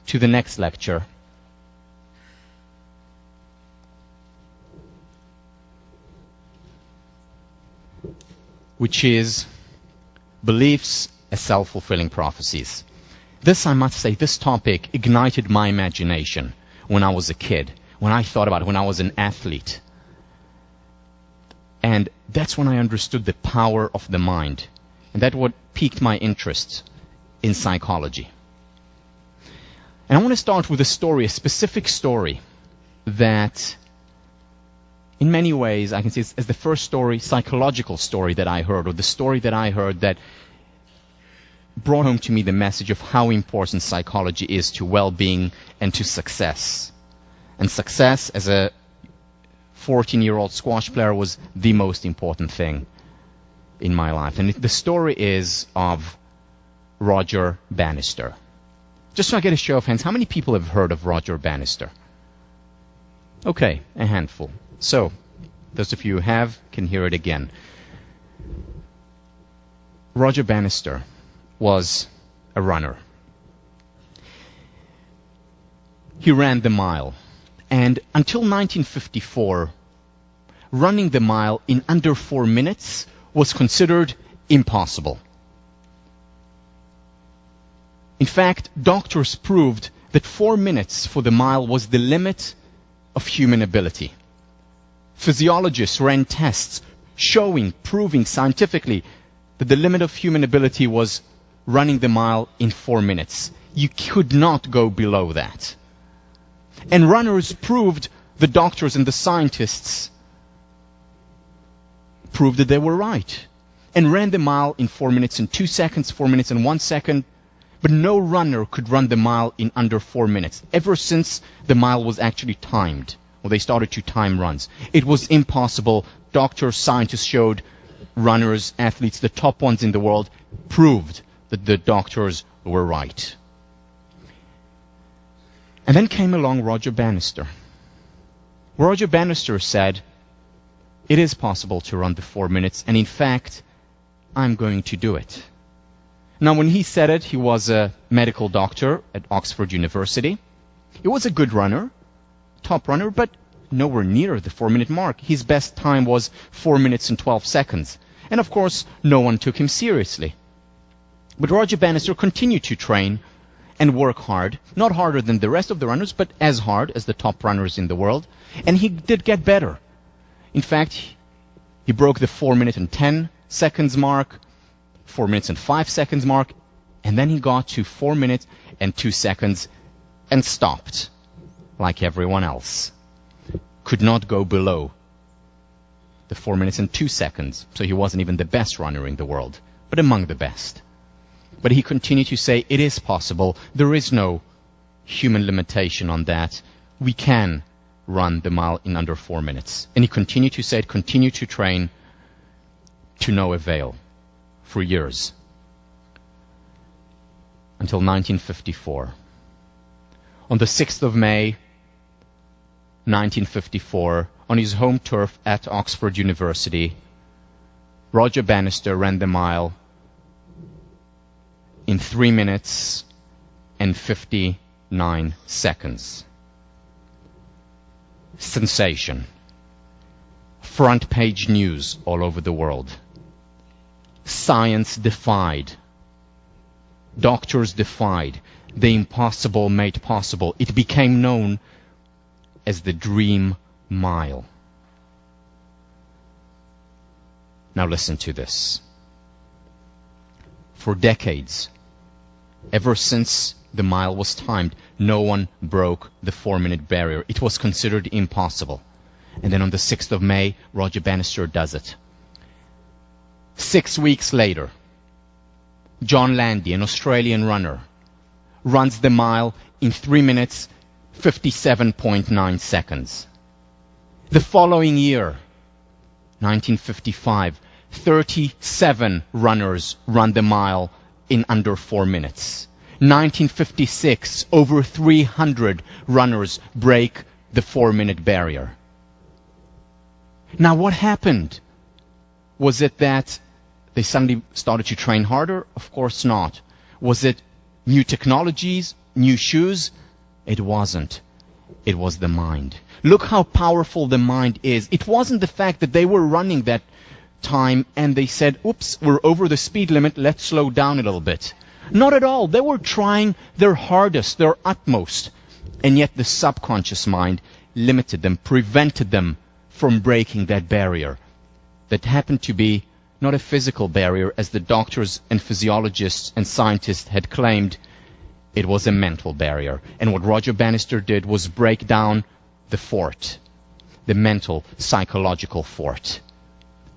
to the next lecture. Which is beliefs as self-fulfilling prophecies. This, I must say, this topic ignited my imagination when I was a kid, when I thought about it, when I was an athlete. And that's when I understood the power of the mind. And that's what piqued my interest in psychology. And I want to start with a story, a specific story that in many ways I can see as the first story, psychological story that I heard, or the story that I heard that brought home to me the message of how important psychology is to well-being and to success. And success as a 14-year-old squash player was the most important thing in my life. And the story is of Roger Bannister. Just so I get a show of hands, how many people have heard of Roger Bannister? Okay, a handful. So, those of you who have can hear it again. Roger Bannister was a runner. He ran the mile. And until 1954, running the mile in under 4 minutes was considered impossible. In fact, doctors proved that 4 minutes for the mile was the limit of human ability. Physiologists ran tests proving scientifically that the limit of human ability was running the mile in 4 minutes. You could not go below that. And runners proved, the doctors and the scientists proved that they were right. And ran the mile in 4 minutes and 2 seconds, 4 minutes and 1 second. But no runner could run the mile in under 4 minutes. Ever since the mile was actually timed, or they started to time runs, it was impossible. Doctors, scientists showed, runners, athletes, the top ones in the world, proved that the doctors were right. And then came along Roger Bannister. Roger Bannister said, it is possible to run the 4 minutes, and in fact, I'm going to do it. Now, when he said it, he was a medical doctor at Oxford University. He was a good runner, top runner, but nowhere near the 4-minute mark. His best time was 4 minutes and 12 seconds. And of course, no one took him seriously. But Roger Bannister continued to train and work hard, not harder than the rest of the runners, but as hard as the top runners in the world. And he did get better. In fact, he broke the 4 minute and 10 seconds mark, 4 minutes and 5 seconds mark, and then he got to 4 minutes and 2 seconds and stopped, like everyone else. Could not go below the 4 minutes and 2 seconds, so he wasn't even the best runner in the world, but among the best. But he continued to say, it is possible, there is no human limitation on that, we can run the mile in under 4 minutes. And he continued to say it, continued to train, to no avail, for years. Until 1954. On the 6th of May, 1954, on his home turf at Oxford University, Roger Bannister ran the mile in 3 minutes and 59 seconds. Sensation. Front page news all over the world. Science defied. Doctors defied. The impossible made possible. It became known as the Dream Mile. Now listen to this. For decades, ever since the mile was timed, no one broke the 4-minute barrier. It was considered impossible. And then on the 6th of May, Roger Bannister does it. 6 weeks later, John Landy, an Australian runner, runs the mile in 3 minutes, 57.9 seconds. The following year, 1955, 37 runners run the mile in under 4 minutes. 1956, over 300 runners break the 4-minute barrier. Now, what happened? Was it that they suddenly started to train harder? Of course not. Was it new technologies? new shoes? It wasn't. It was the mind. Look how powerful the mind is. It wasn't the fact that they were running that time and they said, oops, we're over the speed limit, let's slow down a little bit. Not at all. They were trying their hardest, their utmost. And yet the subconscious mind limited them, prevented them from breaking that barrier. That happened to be not a physical barrier, as the doctors and physiologists and scientists had claimed. It was a mental barrier. And what Roger Bannister did was break down the fort, the mental, psychological fort.